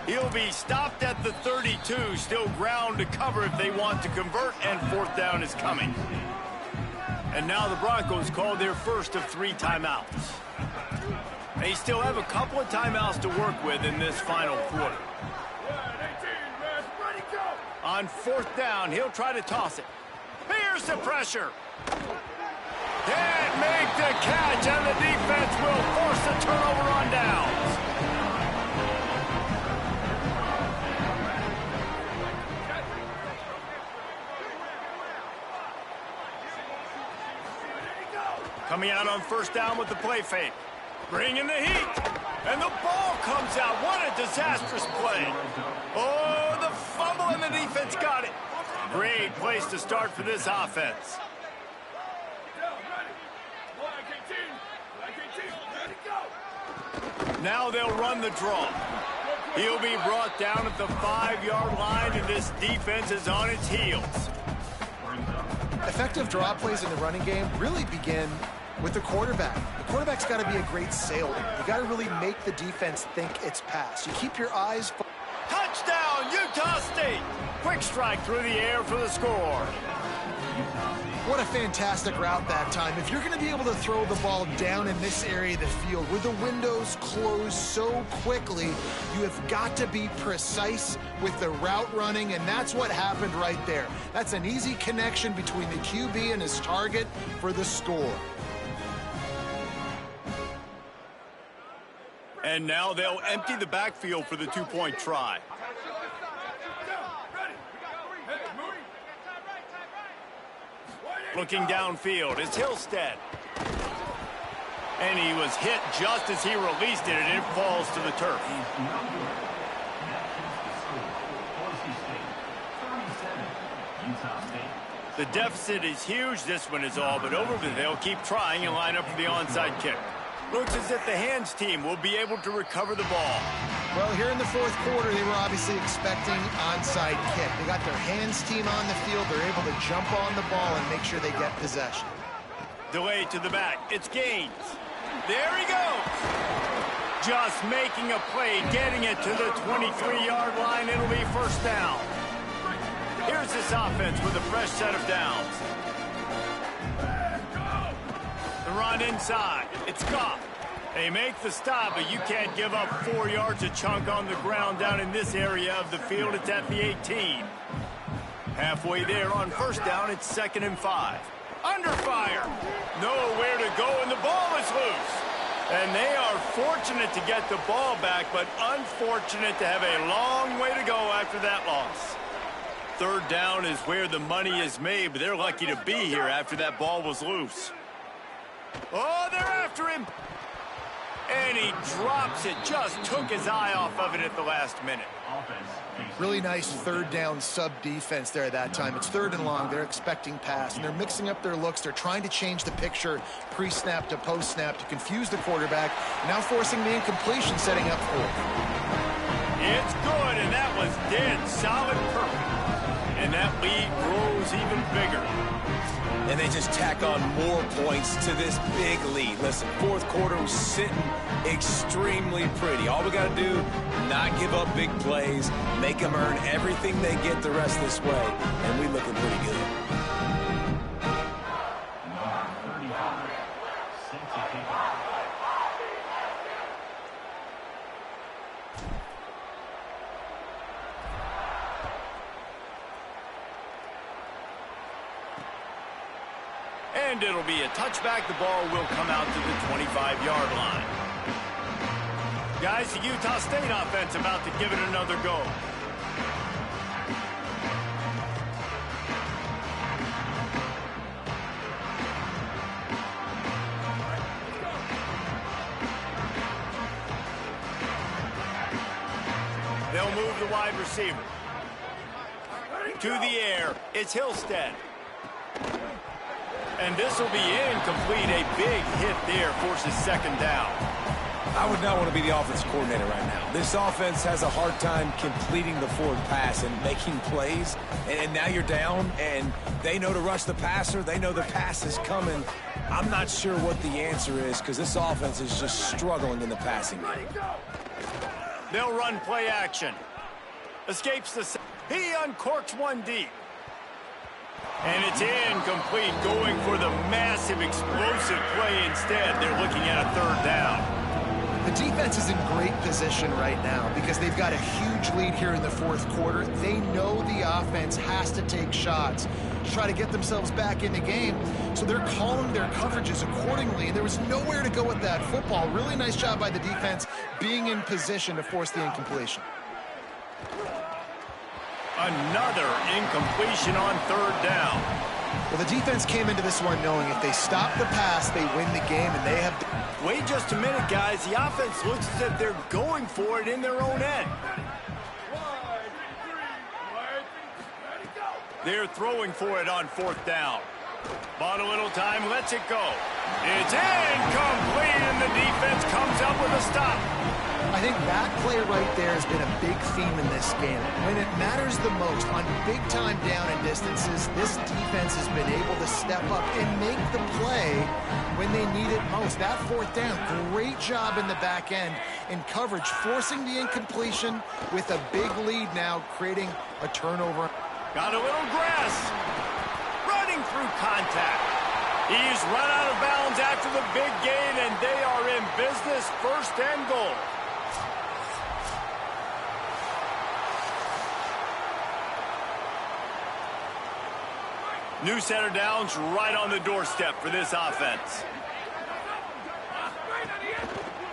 He'll be stopped at the 32, still ground to cover if they want to convert, and fourth down is coming. And now the Broncos call their first of 3 timeouts. They still have a couple of timeouts to work with in this final quarter. On fourth down, he'll try to toss it. Here's the pressure. Can't make the catch, and the defense will force a turnover on downs. Coming out on first down with the play fake. Bringing the heat. And the ball comes out. What a disastrous play. Oh, the fumble, and the defense got it. Great place to start for this offense. Now they'll run the draw. He'll be brought down at the 5-yard line, and this defense is on its heels. Effective draw plays in the running game really begin with the quarterback. The quarterback's got to be a great salesman. You got to really make the defense think it's pass. You keep your eyes... Touchdown, Utah State! Quick strike through the air for the score. What a fantastic route that time. If you're going to be able to throw the ball down in this area of the field where the windows close so quickly, you have got to be precise with the route running, and that's what happened right there. That's an easy connection between the QB and his target for the score. And now they'll empty the backfield for the 2-point try. Looking downfield, it's Hillstead. And he was hit just as he released it, and it falls to the turf. The deficit is huge. This one is all but over, but they'll keep trying and line up for the onside kick. Looks as if the hands team will be able to recover the ball. Well, here in the fourth quarter, they were obviously expecting onside kick. They got their hands team on the field. They're able to jump on the ball and make sure they get possession. Delay to the back. It's Gaines. There he goes. Just making a play, getting it to the 23-yard line. It'll be first down. Here's this offense with a fresh set of downs. The run inside. It's Goff. They make the stop, but you can't give up 4 yards a chunk on the ground down in this area of the field. It's at the 18. Halfway there on first down, it's 2nd and 5. Under fire. Nowhere to go, and the ball is loose. And they are fortunate to get the ball back, but unfortunate to have a long way to go after that loss. Third down is where the money is made, but they're lucky to be here after that ball was loose. Oh, they're after him. And he drops it. Just took his eye off of it at the last minute. Really nice third down sub defense there at that time. It's 3rd and long. They're expecting pass, and they're mixing up their looks. They're trying to change the picture pre-snap to post-snap to confuse the quarterback. Now forcing the incompletion, setting up 4th. It's good, and that was dead solid perfect. And that lead grows even bigger. And they just tack on more points to this big lead. Listen, fourth quarter was sitting extremely pretty. All we got to do, not give up big plays, make them earn everything they get the rest of this way, and we looking pretty good. And it'll be a touchback. The ball will come out to the 25-yard line. Guys, the Utah State offense about to give it another go. They'll move the wide receiver. To the air, it's Hillstead. And this will be incomplete. A big hit there forces second down. I would not want to be the offensive coordinator right now. This offense has a hard time completing the forward pass and making plays. And now you're down, and they know to rush the passer. They know the pass is coming. I'm not sure what the answer is because this offense is just struggling in the passing game. They'll run play action. Escapes the... He uncorks one deep. And it's incomplete, going for the massive explosive play instead. They're looking at a third down. The defense is in great position right now because they've got a huge lead here in the fourth quarter. They know the offense has to take shots to try to get themselves back in the game. So they're calling their coverages accordingly. And there was nowhere to go with that football. Really nice job by the defense being in position to force the incompletion. Another incompletion on third down. Well, the defense came into this one knowing if they stop the pass, they win the game, and they have... Wait just a minute, guys. The offense looks as if they're going for it in their own end. They're throwing for it on fourth down. Bought a little time, lets it go. It's incomplete, and the defense comes up with a stop. I think that play right there has been a big theme in this game. When it matters the most, on big-time down and distances, this defense has been able to step up and make the play when they need it most. That fourth down, great job in the back end in coverage, forcing the incompletion with a big lead now, creating a turnover. Got a little grass. Running through contact. He's run out of bounds after the big gain, and they are in business, first and goal. New set of downs right on the doorstep for this offense.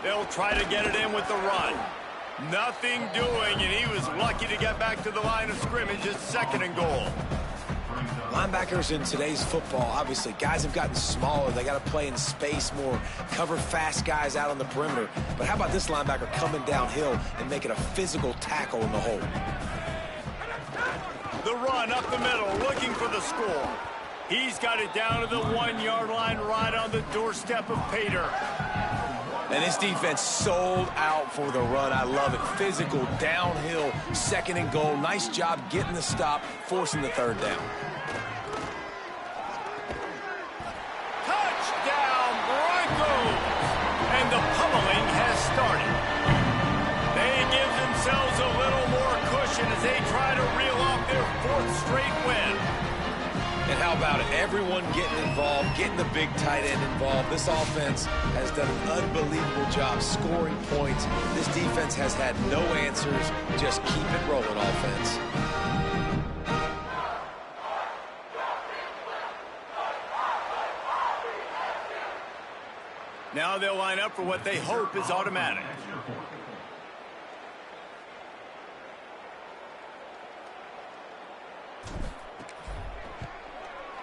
They'll try to get it in with the run. Nothing doing, and he was lucky to get back to the line of scrimmage. It's second and goal. Linebackers in today's football, obviously, guys have gotten smaller. They got to play in space more, cover fast guys out on the perimeter. But how about this linebacker coming downhill and making a physical tackle in the hole? The run up the middle, looking for the score. He's got it down to the 1-yard line, right on the doorstep of Pater. And this defense sold out for the run. I love it. Physical, downhill, second and goal. Nice job getting the stop, forcing the third down. Touchdown, Broncos! And the pummeling has started. They give themselves a little more cushion as they try to reel off their fourth straight win. And how about it? Everyone getting involved, getting the big tight end involved. This offense has done an unbelievable job scoring points. This defense has had no answers. Just keep it rolling, offense. Now they'll line up for what they hope is automatic.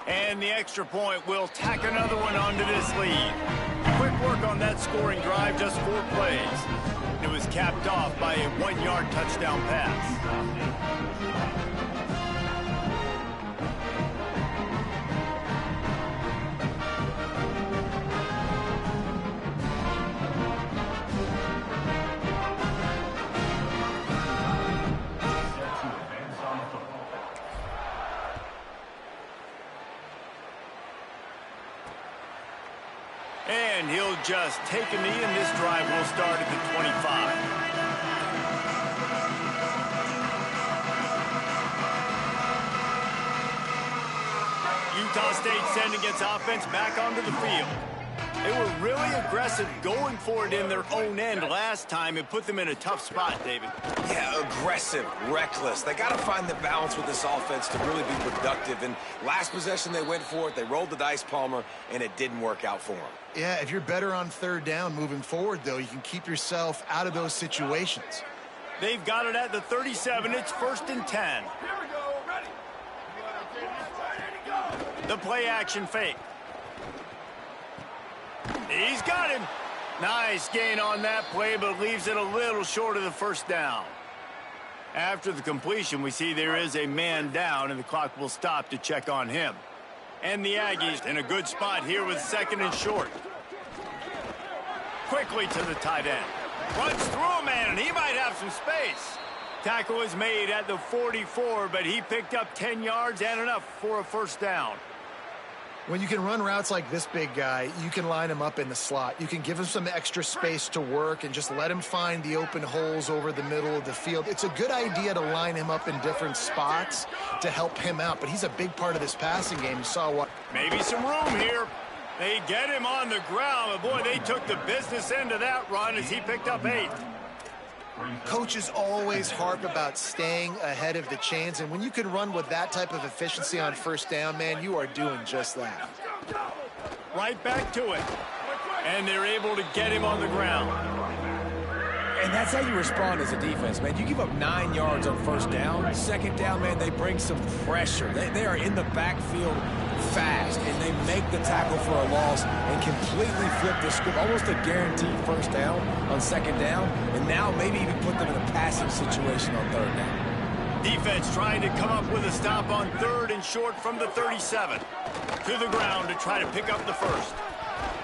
And the extra point will tack another one onto this lead. Quick work on that scoring drive, just 4 plays. It was capped off by a 1-yard touchdown pass. And he'll just take a knee, and this drive will start at the 25. Utah State sending its offense back onto the field. They were really aggressive going for it in their own end last time and put them in a tough spot, David. Yeah, aggressive, reckless. They got to find the balance with this offense to really be productive. And last possession, they went for it. They rolled the dice, Palmer, and it didn't work out for them. Yeah, if you're better on third down moving forward, though, you can keep yourself out of those situations. They've got it at the 37. It's 1st and 10. The play action fake. He's got him. Nice gain on that play, but leaves it a little short of the first down. After the completion, we see there is a man down, and the clock will stop to check on him. And the Aggies in a good spot here with 2nd and short. Quickly to the tight end. Runs through a man, and he might have some space. Tackle is made at the 44, but he picked up 10 yards and enough for a first down. When you can run routes like this big guy, you can line him up in the slot. You can give him some extra space to work and just let him find the open holes over the middle of the field. It's a good idea to line him up in different spots to help him out, but he's a big part of this passing game. You saw what... Maybe some room here. They get him on the ground, but boy, they took the business end of that run as he picked up 8. Coaches always harp about staying ahead of the chains, and when you can run with that type of efficiency on first down, man, you are doing just that. Right back to it. And they're able to get him on the ground. And that's how you respond as a defense, man. You give up 9 yards on first down. Second down, man, they bring some pressure. They are in the backfield fast, and they make the tackle for a loss and completely flip the script. Almost a guaranteed first down on second down, and now maybe even put them in a passing situation on third down. Defense trying to come up with a stop on 3rd and short from the 37. To the ground to try to pick up the first.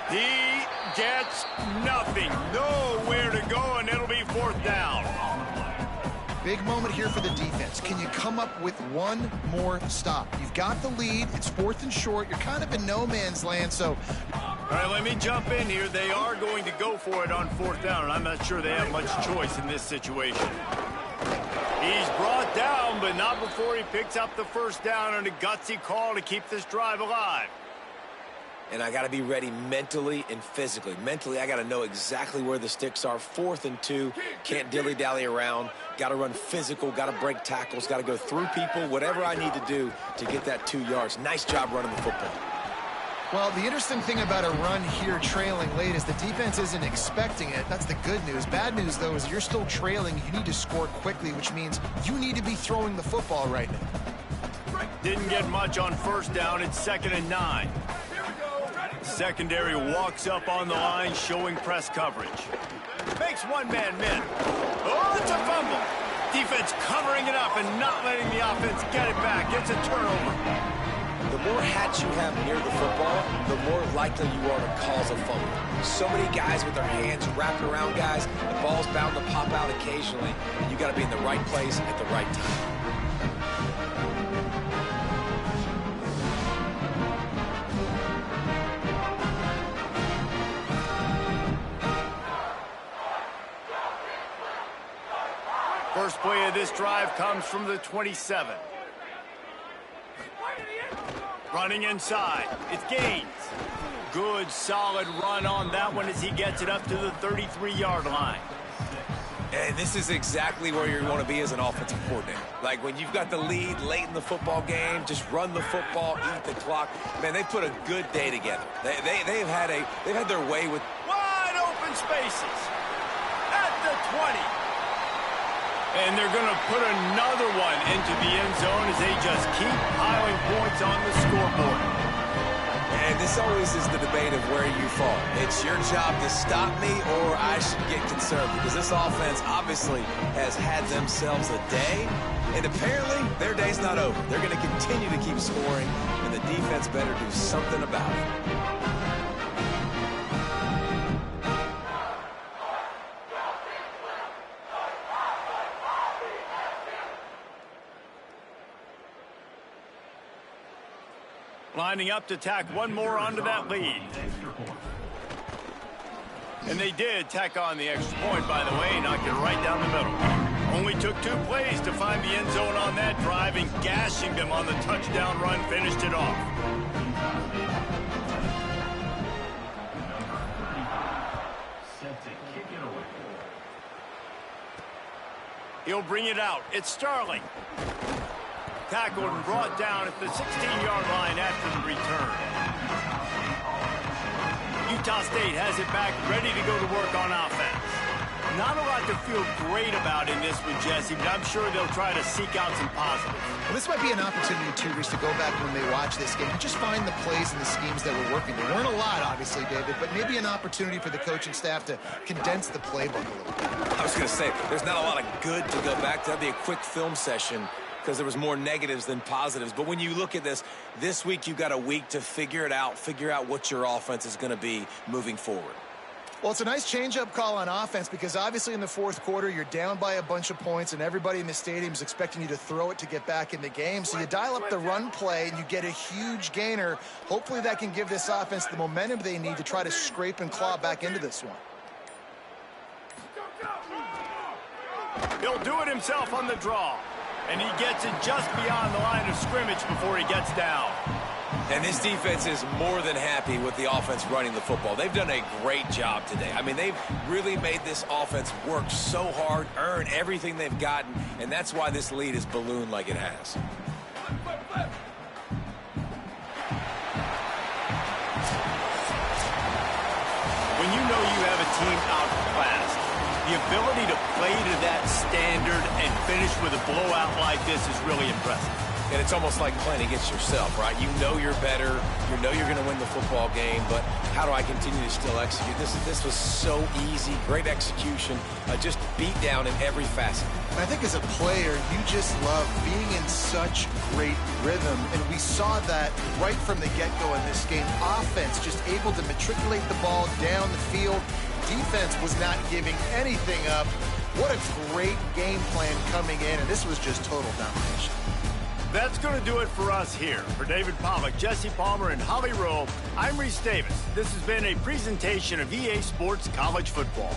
He gets nothing. Nowhere to go, and it'll be 4th down. Big moment here for the defense. Can you come up with one more stop? You've got the lead. It's 4th and short. You're kind of in no man's land, so... All right, let me jump in here. They are going to go for it on 4th down, and I'm not sure they have much choice in this situation. He's brought down, but not before he picks up the first down and a gutsy call to keep this drive alive. And I got to be ready mentally and physically. Mentally, I got to know exactly where the sticks are. 4th and 2. Can't dilly-dally around. Got to run physical. Got to break tackles. Got to go through people. Whatever I need to do to get that 2 yards. Nice job running the football. Well, the interesting thing about a run here trailing late is the defense isn't expecting it. That's the good news. Bad news, though, is you're still trailing. You need to score quickly, which means you need to be throwing the football right now. Didn't get much on first down. It's 2nd and 9. Secondary walks up on the line, showing press coverage. Makes one man miss. Oh, it's a fumble. Defense covering it up and not letting the offense get it back. It's a turnover. The more hats you have near the football, the more likely you are to cause a fumble. So many guys with their hands wrapped around guys, the ball's bound to pop out occasionally, and you got to be in the right place at the right time. First play of this drive comes from the 27. Running inside. It's Gaines. Good, solid run on that one as he gets it up to the 33-yard line. And this is exactly where you want to be as an offensive coordinator. Like when you've got the lead late in the football game, just run the football, eat the clock. Man, they put a good day together. They've had their way with wide open spaces at the 20. And they're going to put another one into the end zone as they just keep piling points on the scoreboard. And this always is the debate of where you fall. It's your job to stop me or I should get conservative, because this offense obviously has had themselves a day, and apparently their day's not over. They're going to continue to keep scoring, and the defense better do something about it. Lining up to tack one more onto that lead. And they did tack on the extra point, by the way, knocked it right down the middle. Only took 2 plays to find the end zone on that drive, and gashing them on the touchdown run finished it off. Set to kick it away. He'll bring it out. It's Starling. Tackled and brought down at the 16-yard line after the return. Utah State has it back, ready to go to work on offense. Not a lot to feel great about in this one, Jesse, but I'm sure they'll try to seek out some positives. Well, this might be an opportunity, too, Reese, to go back when they watch this game and just find the plays and the schemes that were working. There weren't a lot, obviously, David, but maybe an opportunity for the coaching staff to condense the playbook a little bit. I was going to say, there's not a lot of good to go back to. That'd be a quick film session because there was more negatives than positives. But when you look at this week you've got a week to figure it out, figure out what your offense is going to be moving forward. Well, it's a nice change-up call on offense because obviously in the fourth quarter you're down by a bunch of points and everybody in the stadium is expecting you to throw it to get back in the game. So you dial up the run play and you get a huge gainer. Hopefully that can give this offense the momentum they need to try to scrape and claw back into this one. He'll do it himself on the draw. And he gets it just beyond the line of scrimmage before he gets down. And this defense is more than happy with the offense running the football. They've done a great job today. I mean, they've really made this offense work so hard, earn everything they've gotten, and that's why this lead is ballooned like it has. When you know you have a team outclassed, the ability to play to that standard and finish with a blowout like this is really impressive. And it's almost like playing against yourself, right? You know you're better. You know you're going to win the football game, but how do I continue to still execute? This was so easy. Great execution. Just beat down in every facet. And I think as a player, you just love being in such great rhythm. And we saw that right from the get-go in this game. Offense just able to matriculate the ball down the field. Defense was not giving anything up. What a great game plan coming in, and this was just total domination. That's going to do it for us here. For David Pollack, Jesse Palmer, and Holly Rowe, I'm Reese Davis. This has been a presentation of EA Sports College Football.